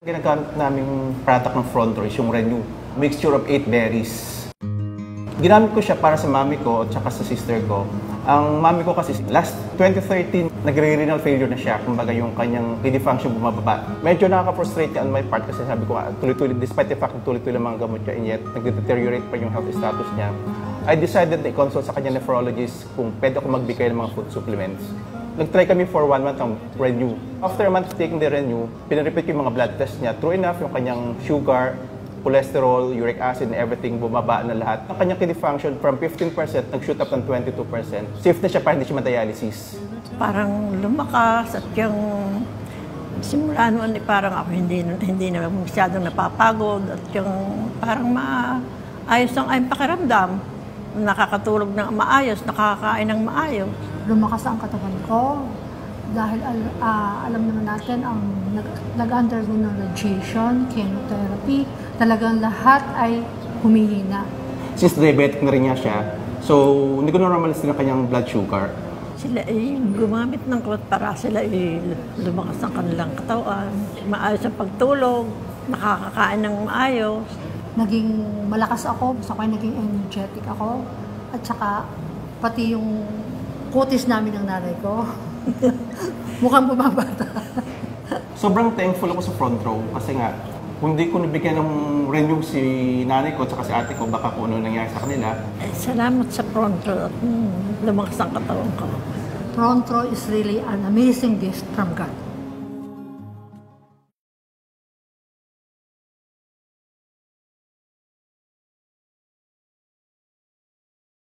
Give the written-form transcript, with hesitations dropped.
Ginagamit naming product ng Front Row is yung Renew. Mixture of 8 berries. Ginamit ko siya para sa mami ko at saka sa sister ko. Ang mami ko kasi last 2013, nagre-renal failure na siya. Kumbaga yung kanyang kidney function bumababa. Medyo nakaka-frustrate on my part kasi sabi ko, tuloy-tuloy, despite the fact na tuloy-tuloy mga gamot niya, and yet nag-deteriorate pa yung health status niya. I decided na i-consult sa kanya nephrologist kung pwede ako magbigay ng mga food supplements. Nag-try kami for 1 month ng Renew. After a month of taking the Renew, pinrepeat ko yung mga blood test niya. True enough, yung kanyang sugar, cholesterol, uric acid, and everything, bumaba na lahat. Ang kanyang kidney function from 15%, nag-shoot up ng 22%. Safe na siya para hindi siya ma-dialysis. Parang lumakas at yung simula noon parang ako hindi na masyadong napapagod at yung parang maayos ang aking pakiramdam. Nakakatulog ng maayos, nakakain ng maayos. Lumakas ang katawan ko dahil alam naman natin ang nag-undergo ng radiation, chemotherapy, talagang lahat ay humihina. Since diabetic na rin niya siya, so hindi ko normalize na kanyang blood sugar. Sila gumamit ng clot para sila lumakas ang kanilang katawan, maayos ang pagtulog, nakakakain ng maayos. Naging malakas ako, basta ko naging energetic ako, at saka pati yung kutis namin ng nanay ko. Mukhang bumabata. Sobrang thankful ako sa Front Row kasi nga, kung hindi ko nabigyan ng Renew si nanay ko at si ate ko, baka kung ano nangyari sa kanila. Salamat sa Front Row at lumakas ang katawan ko. Front Row is really an amazing gift from God.